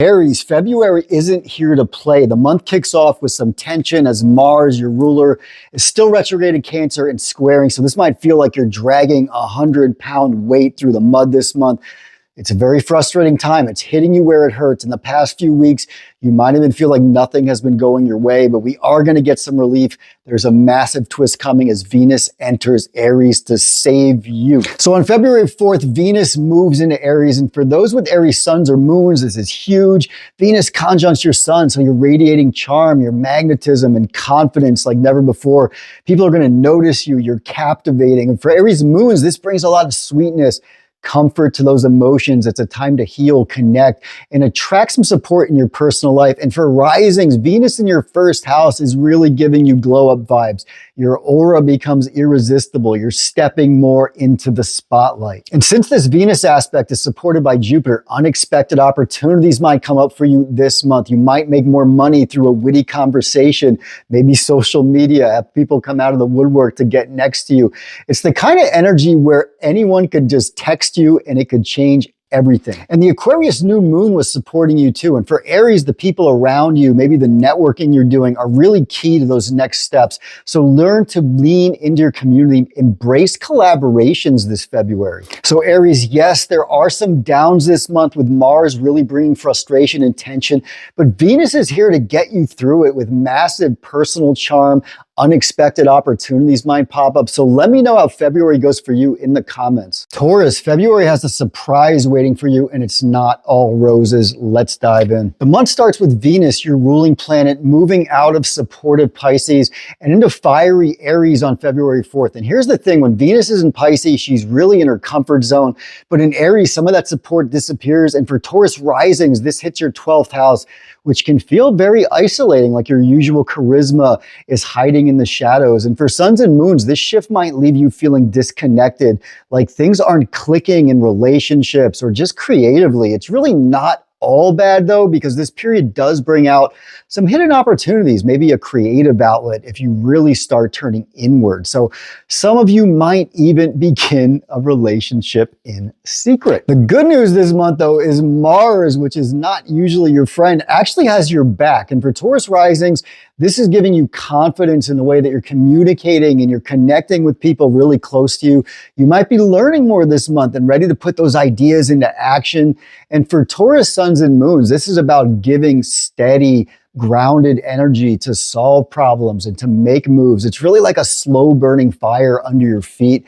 Aries, February isn't here to play. The month kicks off with some tension as Mars, your ruler, is still retrograde in Cancer and squaring. So this might feel like you're dragging a 100-pound weight through the mud this month. It's a very frustrating time. It's hitting you where it hurts. In the past few weeks, you might even feel like nothing has been going your way, but we are going to get some relief. There's a massive twist coming as Venus enters Aries to save you. So on February 4th, Venus moves into Aries. And for those with Aries suns or moons, this is huge. Venus conjuncts your sun, so you're radiating charm, your magnetism, and confidence like never before. People are going to notice you. You're captivating. And for Aries moons, this brings a lot of sweetness, comfort to those emotions. It's a time to heal, connect, and attract some support in your personal life. And for risings, Venus in your first house is really giving you glow up vibes. Your aura becomes irresistible. You're stepping more into the spotlight. And since this Venus aspect is supported by Jupiter, unexpected opportunities might come up for you this month. You might make more money through a witty conversation, maybe social media, have people come out of the woodwork to get next to you. It's the kind of energy where anyone could just text you and it could change everything. And the Aquarius new moon was supporting you too. And for Aries, the people around you, maybe the networking you're doing, are really key to those next steps. So learn to lean into your community, embrace collaborations this February. So Aries, yes, there are some downs this month with Mars really bringing frustration and tension, but Venus is here to get you through it with massive personal charm. Unexpected opportunities might pop up. So let me know how February goes for you in the comments. Taurus, February has a surprise waiting for you, and it's not all roses. Let's dive in. The month starts with Venus, your ruling planet, moving out of supportive Pisces and into fiery Aries on February 4th. And here's the thing, when Venus is in Pisces, she's really in her comfort zone. But in Aries, some of that support disappears. And for Taurus risings, this hits your 12th house, which can feel very isolating, like your usual charisma is hiding in the shadows. And for suns and moons, this shift might leave you feeling disconnected, like things aren't clicking in relationships or just creatively. It's really not all bad though, because this period does bring out some hidden opportunities, maybe a creative outlet if you really start turning inward. So some of you might even begin a relationship in secret. The good news this month though is Mars, which is not usually your friend, actually has your back. And for Taurus risings, this is giving you confidence in the way that you're communicating and you're connecting with people really close to you. You might be learning more this month and ready to put those ideas into action. And for Taurus suns and moons, this is about giving steady, grounded energy to solve problems and to make moves. It's really like a slow burning fire under your feet.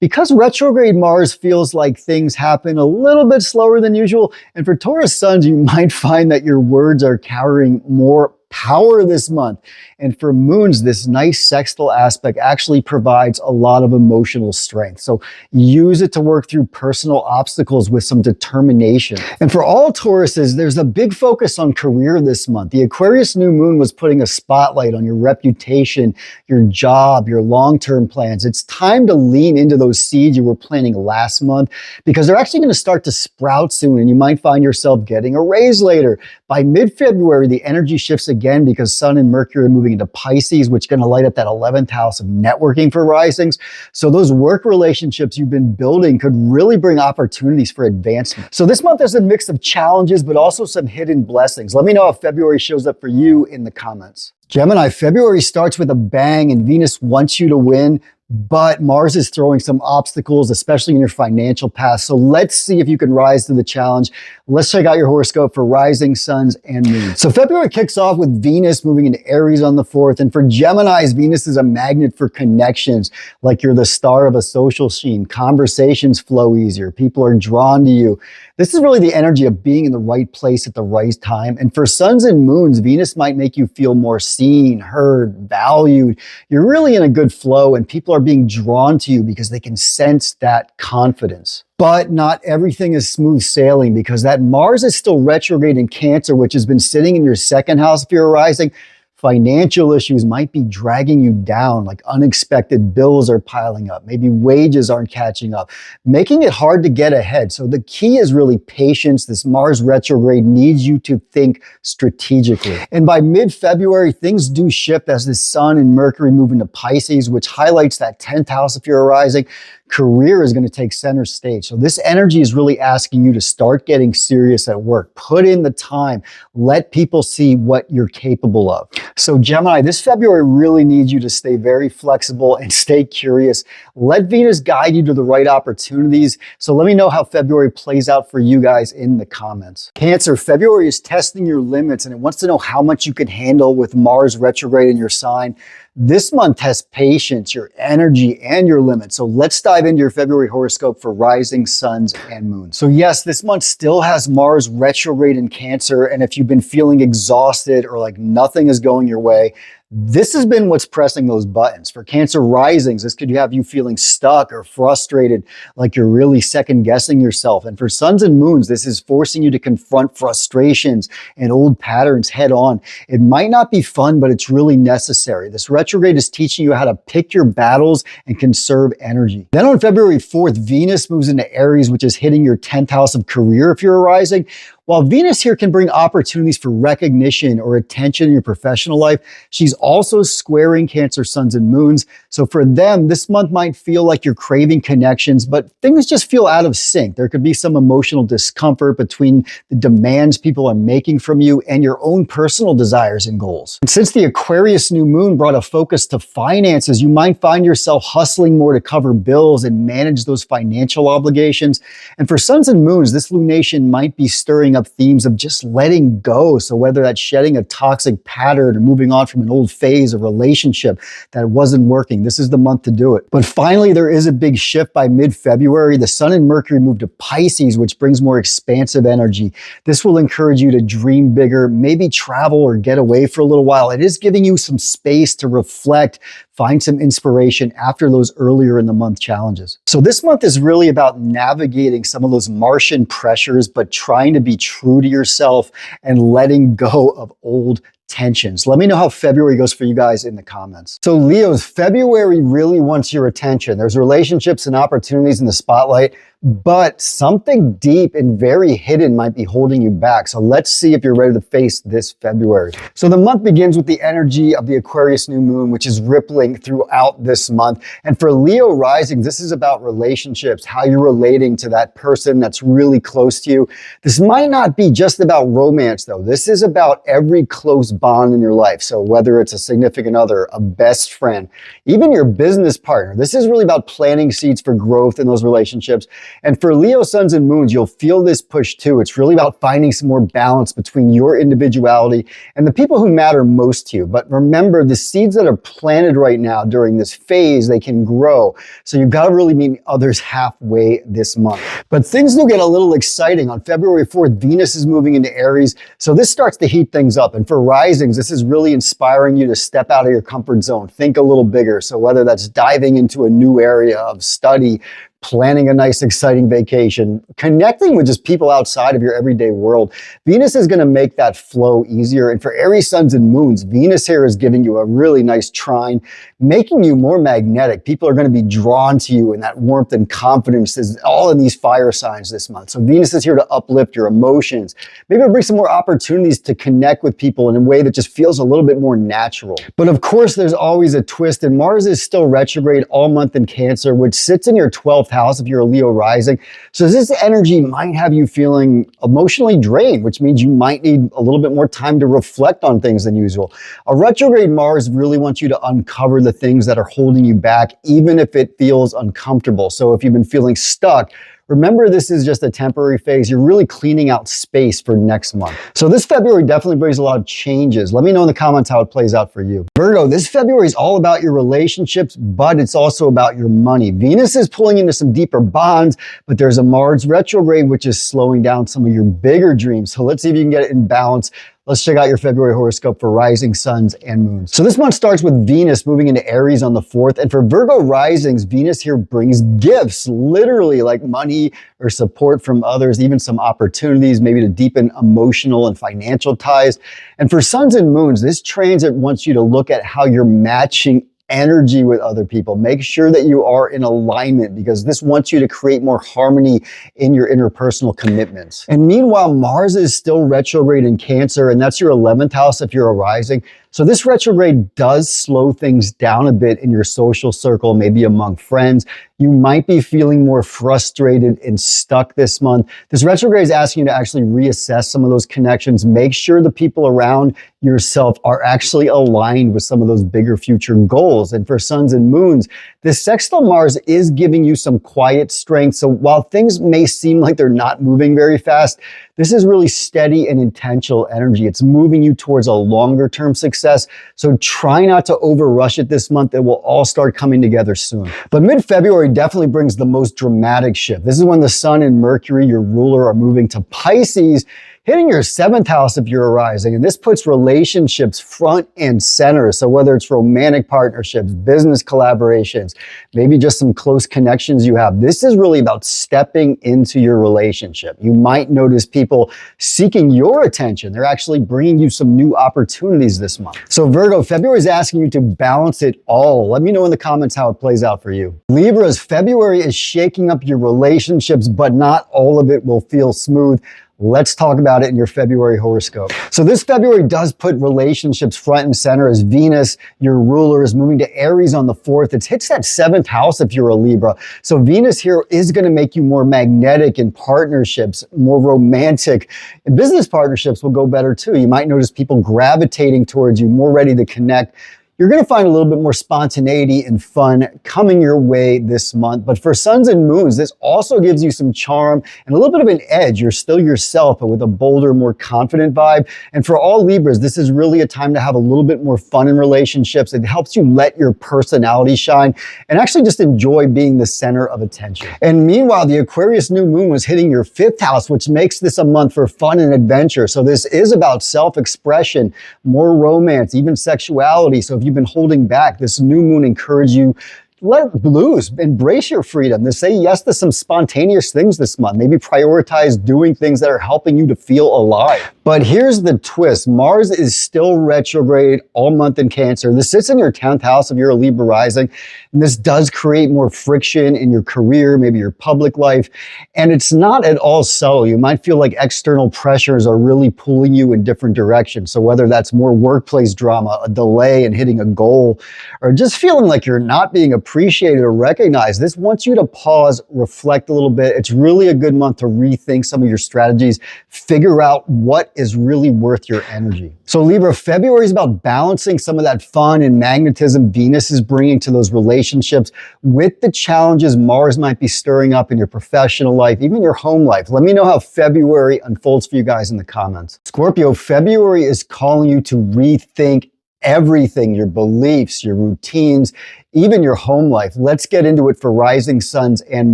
Because retrograde Mars feels like things happen a little bit slower than usual. And for Taurus suns, you might find that your words are carrying more power this month. And for moons, this nice sextile aspect actually provides a lot of emotional strength. So use it to work through personal obstacles with some determination. And for all Tauruses, there's a big focus on career this month. The Aquarius new moon was putting a spotlight on your reputation, your job, your long-term plans. It's time to lean into those seeds you were planting last month, because they're actually going to start to sprout soon, and you might find yourself getting a raise later. By mid-February, the energy shifts again because Sun and Mercury are moving into Pisces, which is going to light up that 11th house of networking for risings. So those work relationships you've been building could really bring opportunities for advancement. So this month there's a mix of challenges, but also some hidden blessings. Let me know if February shows up for you in the comments. Gemini, February starts with a bang and Venus wants you to win, but Mars is throwing some obstacles, especially in your financial path. So let's see if you can rise to the challenge. Let's check out your horoscope for rising suns and moons. So February kicks off with Venus moving into Aries on the 4th. And for Geminis, Venus is a magnet for connections, like you're the star of a social scene. Conversations flow easier. People are drawn to you. This is really the energy of being in the right place at the right time. And for suns and moons, Venus might make you feel more seen, heard, valued. You're really in a good flow, and people are being drawn to you because they can sense that confidence. But not everything is smooth sailing, because that Mars is still retrograde in Cancer, which has been sitting in your second house if you're rising. Financial issues might be dragging you down, like unexpected bills are piling up. Maybe wages aren't catching up, making it hard to get ahead. So the key is really patience. This Mars retrograde needs you to think strategically. And by mid-February, things do shift as the Sun and Mercury move into Pisces, which highlights that 10th house if you're rising. career is going to take center stage. So this energy is really asking you to start getting serious at work. Put in the time. Let people see what you're capable of. So Gemini, this February really needs you to stay very flexible and stay curious. Let Venus guide you to the right opportunities. So let me know how February plays out for you guys in the comments. Cancer, February is testing your limits and it wants to know how much you can handle with Mars retrograde in your sign. This month tests patience, your energy, and your limits. So let's dive into your February horoscope for rising suns and moons. So yes, this month still has Mars retrograde in Cancer. And if you've been feeling exhausted or like nothing is going your way, this has been what's pressing those buttons. For Cancer risings, this could have you feeling stuck or frustrated, like you're really second guessing yourself. And for suns and moons, this is forcing you to confront frustrations and old patterns head on. It might not be fun, but it's really necessary. This retrograde is teaching you how to pick your battles and conserve energy. Then on February 4th, Venus moves into Aries, which is hitting your 10th house of career if you're a rising. While Venus here can bring opportunities for recognition or attention in your professional life, she's also squaring Cancer suns and moons. So for them, this month might feel like you're craving connections, but things just feel out of sync. There could be some emotional discomfort between the demands people are making from you and your own personal desires and goals. And since the Aquarius new moon brought a focus to finances, you might find yourself hustling more to cover bills and manage those financial obligations. And for suns and moons, this lunation might be stirring up themes of just letting go. So whether that's shedding a toxic pattern or moving on from an old phase of relationship that wasn't working, this is the month to do it. But finally, there is a big shift by mid-February. The Sun and Mercury move to Pisces, which brings more expansive energy. This will encourage you to dream bigger, maybe travel or get away for a little while. It is giving you some space to reflect, find some inspiration after those earlier in the month challenges. So this month is really about navigating some of those Martian pressures, but trying to be true to yourself and letting go of old tensions. Let me know how February goes for you guys in the comments. So Leos, February really wants your attention. There's relationships and opportunities in the spotlight, but something deep and very hidden might be holding you back. So let's see if you're ready to face this February. So the month begins with the energy of the Aquarius new moon, which is rippling throughout this month. And for Leo rising, this is about relationships, how you're relating to that person that's really close to you. This might not be just about romance though. This is about every close bond in your life. So whether it's a significant other, a best friend, even your business partner, this is really about planting seeds for growth in those relationships. And for Leo suns and moons, you'll feel this push too. It's really about finding some more balance between your individuality and the people who matter most to you. But remember, the seeds that are planted right now during this phase, they can grow. So you've got to really meet others halfway this month. But things do get a little exciting. On February 4th, Venus is moving into Aries. So this starts to heat things up. And for risings, this is really inspiring you to step out of your comfort zone. Think a little bigger. So whether that's diving into a new area of study, planning a nice, exciting vacation, connecting with just people outside of your everyday world, Venus is going to make that flow easier. And for Aries suns and moons, Venus here is giving you a really nice trine, making you more magnetic. People are going to be drawn to you, and that warmth and confidence is all in these fire signs this month. So Venus is here to uplift your emotions. Maybe it'll bring some more opportunities to connect with people in a way that just feels a little bit more natural. But of course, there's always a twist, and Mars is still retrograde all month in Cancer, which sits in your 12th house if you're a Leo rising. So this energy might have you feeling emotionally drained, which means you might need a little bit more time to reflect on things than usual. A retrograde Mars really wants you to uncover the things that are holding you back, even if it feels uncomfortable. So if you've been feeling stuck, remember, this is just a temporary phase. You're really cleaning out space for next month. So this February definitely brings a lot of changes. Let me know in the comments how it plays out for you. Virgo, this February is all about your relationships, but it's also about your money. Venus is pulling into some deeper bonds, but there's a Mars retrograde, which is slowing down some of your bigger dreams. So let's see if you can get it in balance. Let's check out your February horoscope for rising suns and moons. So this month starts with Venus moving into Aries on the 4th. And for Virgo risings, Venus here brings gifts, literally like money or support from others, even some opportunities, maybe to deepen emotional and financial ties. And for suns and moons, this transit wants you to look at how you're matching energy with other people. Make sure that you are in alignment, because this wants you to create more harmony in your interpersonal commitments. And meanwhile, Mars is still retrograde in Cancer, and that's your 11th house if you're a rising. So this retrograde does slow things down a bit in your social circle, maybe among friends. You might be feeling more frustrated and stuck this month. This retrograde is asking you to actually reassess some of those connections. Make sure the people around yourself are actually aligned with some of those bigger future goals. And for suns and moons, this sextile Mars is giving you some quiet strength. So while things may seem like they're not moving very fast, this is really steady and intentional energy. It's moving you towards a longer term success. So try not to overrush it this month. It will all start coming together soon. But mid-February definitely brings the most dramatic shift. This is when the Sun and Mercury, your ruler, are moving to Pisces, hitting your 7th house if you're rising. And this puts relationships front and center. So whether it's romantic partnerships, business collaborations, maybe just some close connections you have, this is really about stepping into your relationship. You might notice people seeking your attention. They're actually bringing you some new opportunities this month. So Virgo, February is asking you to balance it all. Let me know in the comments how it plays out for you. Libras, February is shaking up your relationships, but not all of it will feel smooth. Let's talk about it in your February horoscope. So this February does put relationships front and center as Venus, your ruler, is moving to Aries on the 4th. It hits that 7th house if you're a Libra. So Venus here is going to make you more magnetic in partnerships, more romantic. And business partnerships will go better too. You might notice people gravitating towards you, more ready to connect. You're going to find a little bit more spontaneity and fun coming your way this month. But for suns and moons, this also gives you some charm and a little bit of an edge. You're still yourself, but with a bolder, more confident vibe. And for all Libras, this is really a time to have a little bit more fun in relationships. It helps you let your personality shine and actually just enjoy being the center of attention. And meanwhile, the Aquarius new moon was hitting your 5th house, which makes this a month for fun and adventure. So this is about self-expression, more romance, even sexuality. So if you've been holding back, this new moon encourages you, let loose, embrace your freedom, to say yes to some spontaneous things this month. Maybe prioritize doing things that are helping you to feel alive. But here's the twist. Mars is still retrograde all month in Cancer. This sits in your 10th house if you're a Libra rising. And this does create more friction in your career, maybe your public life. And it's not at all subtle. You might feel like external pressures are really pulling you in different directions. So whether that's more workplace drama, a delay in hitting a goal, or just feeling like you're not being appreciated or recognized, this wants you to pause, reflect a little bit. It's really a good month to rethink some of your strategies, figure out what is really worth your energy. So Libra, February is about balancing some of that fun and magnetism Venus is bringing to those relationships with the challenges Mars might be stirring up in your professional life, even your home life. Let me know how February unfolds for you guys in the comments. Scorpio, February is calling you to rethink everything, your beliefs, your routines, even your home life. Let's get into it for rising suns and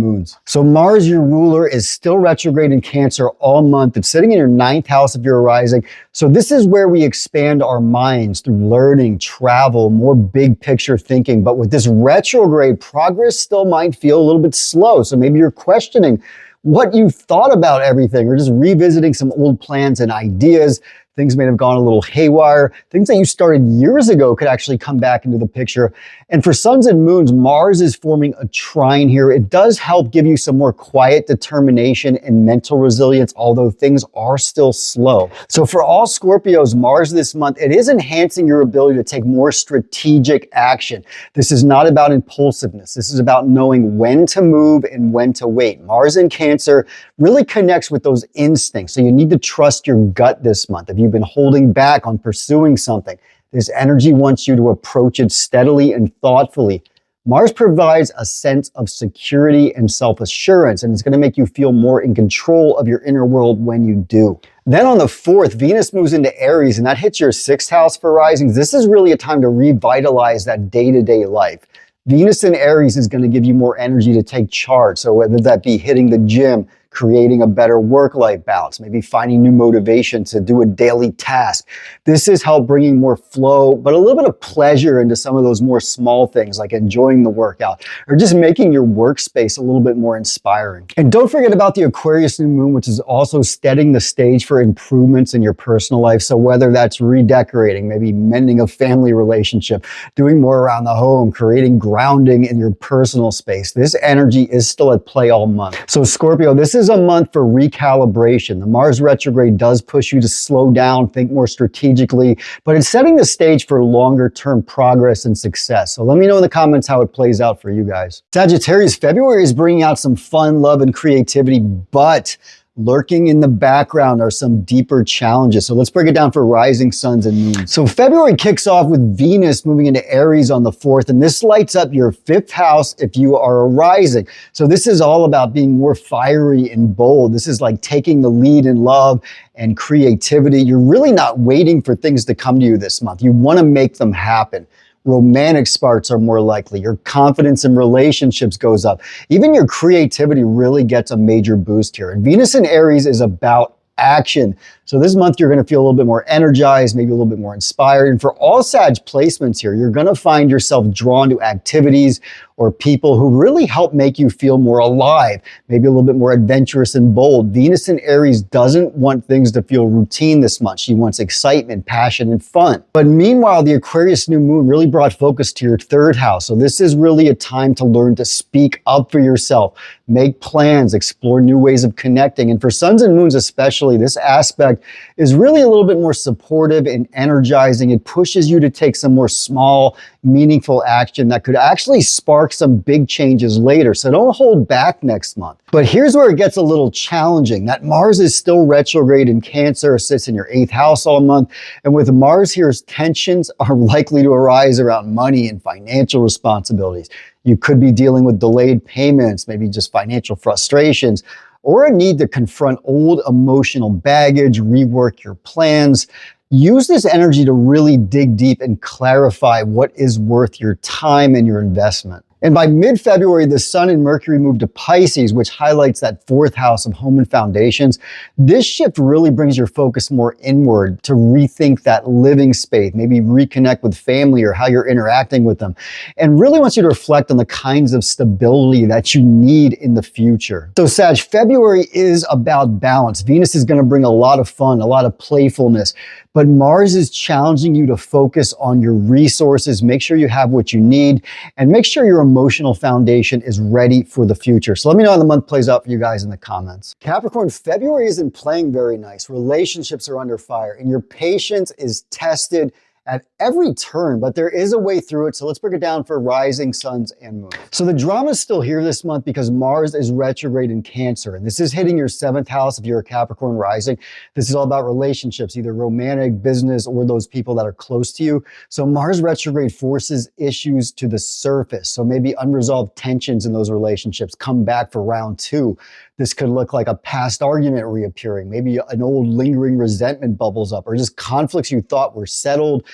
moons. So Mars, your ruler, is still retrograde in Cancer all month. It's sitting in your 9th house if you're rising. So this is where we expand our minds through learning, travel, more big picture thinking. But with this retrograde, progress still might feel a little bit slow. So maybe you're questioning what you thought about everything, or just revisiting some old plans and ideas. Things may have gone a little haywire. Things that you started years ago could actually come back into the picture. And for suns and moons, Mars is forming a trine here. It does help give you some more quiet determination and mental resilience, although things are still slow. So for all Scorpios, Mars this month, it is enhancing your ability to take more strategic action. This is not about impulsiveness. This is about knowing when to move and when to wait. Mars in Cancer really connects with those instincts. So you need to trust your gut this month. If you've been holding back on pursuing something, this energy wants you to approach it steadily and thoughtfully. Mars provides a sense of security and self-assurance, and it's going to make you feel more in control of your inner world when you do. Then on the 4th, Venus moves into Aries, and that hits your 6th house for risings. This is really a time to revitalize that day-to-day life. Venus in Aries is going to give you more energy to take charge. So whether that be hitting the gym, creating a better work-life balance, maybe finding new motivation to do a daily task. This is help bringing more flow, but a little bit of pleasure into some of those more small things, like enjoying the workout or just making your workspace a little bit more inspiring. And don't forget about the Aquarius new moon, which is also setting the stage for improvements in your personal life. So whether that's redecorating, maybe mending a family relationship, doing more around the home, creating grounding in your personal space, this energy is still at play all month. So Scorpio, this is is a month for recalibration. The Mars retrograde does push you to slow down, think more strategically, but it's setting the stage for longer term progress and success. So let me know in the comments how it plays out for you guys. Sagittarius, February is bringing out some fun, love, and creativity, but lurking in the background are some deeper challenges. So let's break it down for rising suns and moons. So February kicks off with Venus moving into Aries on the 4th, and this lights up your 5th house if you are a rising. So this is all about being more fiery and bold. This is like taking the lead in love and creativity. You're really not waiting for things to come to you this month. You want to make them happen. Romantic sparks are more likely. Your confidence in relationships goes up. Even your creativity really gets a major boost here. And Venus in Aries is about action. So this month you're going to feel a little bit more energized, maybe a little bit more inspired. And for all Sag placements here, you're going to find yourself drawn to activities or people who really help make you feel more alive, maybe a little bit more adventurous and bold. Venus in Aries doesn't want things to feel routine this month. She wants excitement, passion, and fun. But meanwhile, the Aquarius new moon really brought focus to your 3rd house. So this is really a time to learn to speak up for yourself, make plans, explore new ways of connecting. And for suns and moons especially, this aspect is really a little bit more supportive and energizing. It pushes you to take some more small, meaningful action that could actually spark some big changes later. So don't hold back next month. But here's where it gets a little challenging. That Mars is still retrograde in Cancer, sits in your 8th house all month. And with Mars here, tensions are likely to arise around money and financial responsibilities. You could be dealing with delayed payments, maybe just financial frustrations, or a need to confront old emotional baggage, rework your plans. Use this energy to really dig deep and clarify what is worth your time and your investment. And by mid-February, the Sun and Mercury move to Pisces, which highlights that 4th house of home and foundations. This shift really brings your focus more inward to rethink that living space, maybe reconnect with family or how you're interacting with them, and really wants you to reflect on the kinds of stability that you need in the future. So Sag, February is about balance. Venus is going to bring a lot of fun, a lot of playfulness, but Mars is challenging you to focus on your resources, make sure you have what you need, and make sure your emotional foundation is ready for the future. So let me know how the month plays out for you guys in the comments. Capricorn, February isn't playing very nice. Relationships are under fire, and your patience is tested at every turn, but there is a way through it. So let's break it down for rising suns and moons. So the drama is still here this month because Mars is retrograde in Cancer, and this is hitting your 7th house if you're a Capricorn rising. This is all about relationships, either romantic, business, or those people that are close to you. So Mars retrograde forces issues to the surface. So maybe unresolved tensions in those relationships come back for round 2. This could look like a past argument reappearing. Maybe an old lingering resentment bubbles up, or just conflicts you thought were settled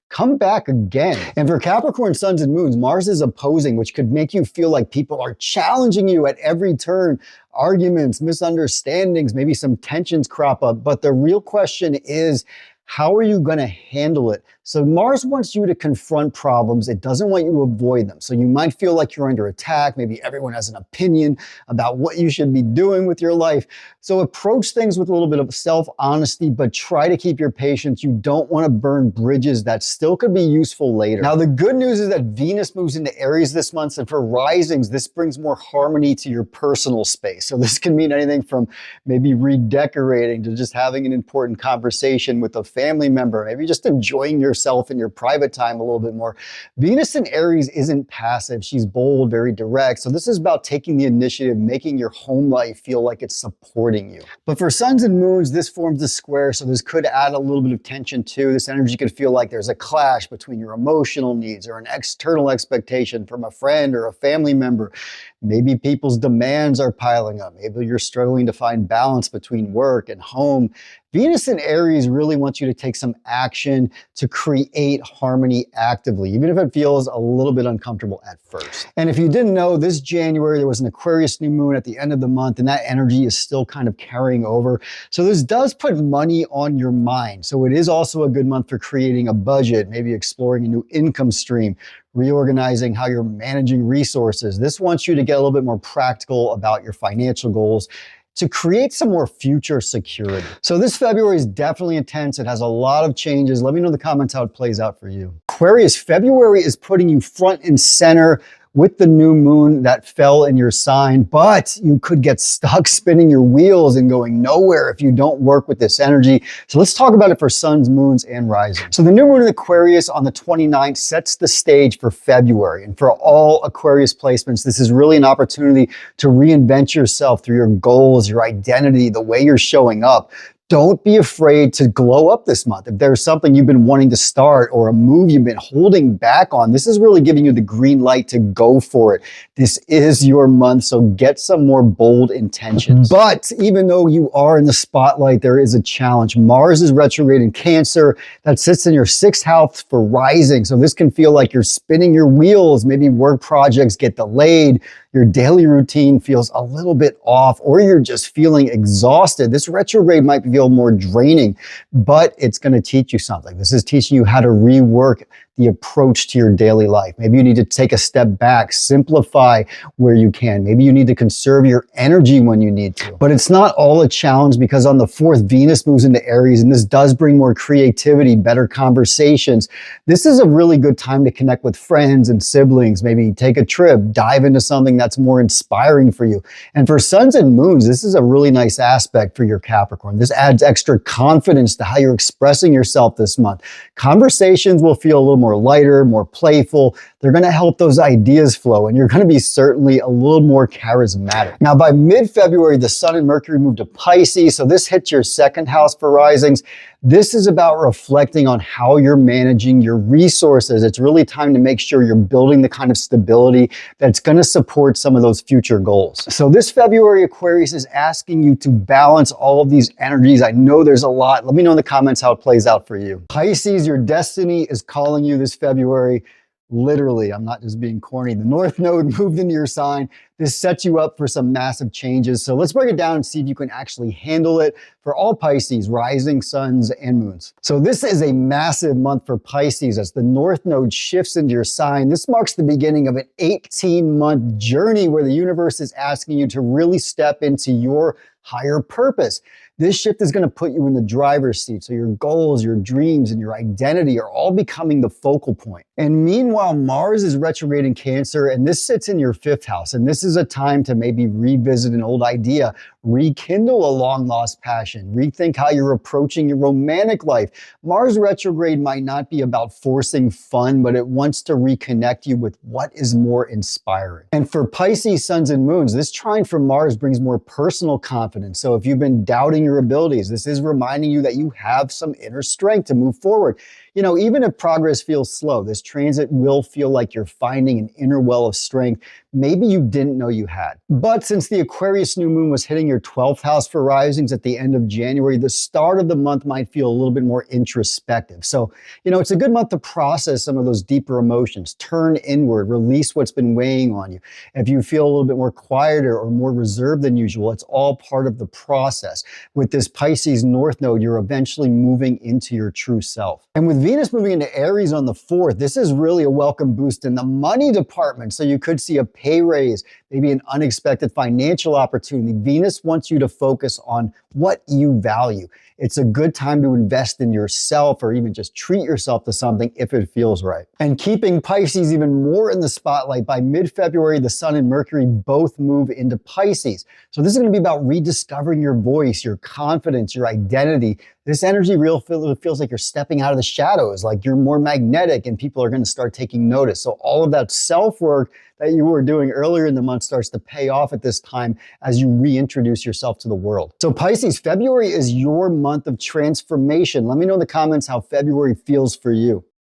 come back again. And for Capricorn suns and moons, Mars is opposing, which could make you feel like people are challenging you at every turn. Arguments, misunderstandings, maybe some tensions crop up. But the real question is, how are you going to handle it? So Mars wants you to confront problems. It doesn't want you to avoid them. So you might feel like you're under attack. Maybe everyone has an opinion about what you should be doing with your life. So approach things with a little bit of self-honesty, but try to keep your patience. You don't want to burn bridges that still could be useful later. Now, the good news is that Venus moves into Aries this month. And for risings, this brings more harmony to your personal space. So this can mean anything from maybe redecorating to just having an important conversation with a family member, maybe just enjoying yourself in your private time a little bit more. Venus in Aries isn't passive. She's bold, very direct. So this is about taking the initiative, making your home life feel like it's supporting you. But for suns and moons, this forms a square. So this could add a little bit of tension too. This energy could feel like there's a clash between your emotional needs or an external expectation from a friend or a family member. Maybe people's demands are piling up. Maybe you're struggling to find balance between work and home. Venus in Aries really wants you to take some action to create harmony actively, even if it feels a little bit uncomfortable at first. And if you didn't know, this January, there was an Aquarius new moon at the end of the month, and that energy is still kind of carrying over. So this does put money on your mind. So it is also a good month for creating a budget, maybe exploring a new income stream, reorganizing how you're managing resources. This wants you to get a little bit more practical about your financial goals to create some more future security. So this February is definitely intense. It has a lot of changes. Let me know in the comments how it plays out for you. Aquarius, February is putting you front and center with the new moon that fell in your sign, but you could get stuck spinning your wheels and going nowhere if you don't work with this energy. So let's talk about it for suns, moons, and rising. So the new moon in Aquarius on the 29th sets the stage for February. And for all Aquarius placements, this is really an opportunity to reinvent yourself through your goals, your identity, the way you're showing up. Don't be afraid to glow up this month. If there's something you've been wanting to start or a move you've been holding back on, this is really giving you the green light to go for it. This is your month, so get some more bold intentions. But even though you are in the spotlight, there is a challenge. Mars is retrograde in Cancer. That sits in your 6th house for rising. So this can feel like you're spinning your wheels. Maybe work projects get delayed. Your daily routine feels a little bit off, or you're just feeling exhausted. This retrograde might feel more draining, but it's going to teach you something. This is teaching you how to rework the approach to your daily life. Maybe you need to take a step back, simplify where you can. Maybe you need to conserve your energy when you need to. But it's not all a challenge, because on the 4th, Venus moves into Aries, and this does bring more creativity, better conversations. This is a really good time to connect with friends and siblings, maybe take a trip, dive into something that's more inspiring for you. And for suns and moons, this is a really nice aspect for your Capricorn. This adds extra confidence to how you're expressing yourself this month. Conversations will feel a little more lighter, more playful. They're going to help those ideas flow, and you're going to be certainly a little more charismatic. Now, by mid-February, the Sun and Mercury move to Pisces, so this hits your 2nd house for risings. This is about reflecting on how you're managing your resources. It's really time to make sure you're building the kind of stability that's going to support some of those future goals. So this February, Aquarius is asking you to balance all of these energies. I know there's a lot. Let me know in the comments how it plays out for you. Pisces, your destiny is calling you this February. Literally, I'm not just being corny. The North Node moved into your sign. This sets you up for some massive changes. So let's break it down and see if you can actually handle it for all Pisces, rising, suns, and moons. So this is a massive month for Pisces as the North Node shifts into your sign. This marks the beginning of an 18-month journey where the universe is asking you to really step into your higher purpose. This shift is going to put you in the driver's seat. So your goals, your dreams, and your identity are all becoming the focal point. And meanwhile, Mars is retrograde in Cancer, and this sits in your 5th house. And this is a time to maybe revisit an old idea, rekindle a long-lost passion, rethink how you're approaching your romantic life. Mars retrograde might not be about forcing fun, but it wants to reconnect you with what is more inspiring. And for Pisces, suns, and moons, this trine from Mars brings more personal confidence. So if you've been doubting your abilities, this is reminding you that you have some inner strength to move forward. You know, even if progress feels slow, this transit will feel like you're finding an inner well of strength maybe you didn't know you had. But since the Aquarius new moon was hitting your 12th house for risings at the end of January, the start of the month might feel a little bit more introspective. So, you know, it's a good month to process some of those deeper emotions, turn inward, release what's been weighing on you. If you feel a little bit more quieter or more reserved than usual, it's all part of the process. With this Pisces North Node, you're eventually moving into your true self. And with Venus moving into Aries on the 4th, this is really a welcome boost in the money department. So you could see a pay raise, maybe an unexpected financial opportunity. Venus wants you to focus on what you value. It's a good time to invest in yourself or even just treat yourself to something if it feels right. And keeping Pisces even more in the spotlight, by mid-February, the Sun and Mercury both move into Pisces. So this is going to be about rediscovering your voice, your confidence, your identity. This energy feels like you're stepping out of the shadows, like you're more magnetic and people are going to start taking notice. So all of that self-work that you were doing earlier in the month starts to pay off at this time as you reintroduce yourself to the world. So Pisces, February is your month of transformation. Let me know in the comments how February feels for you.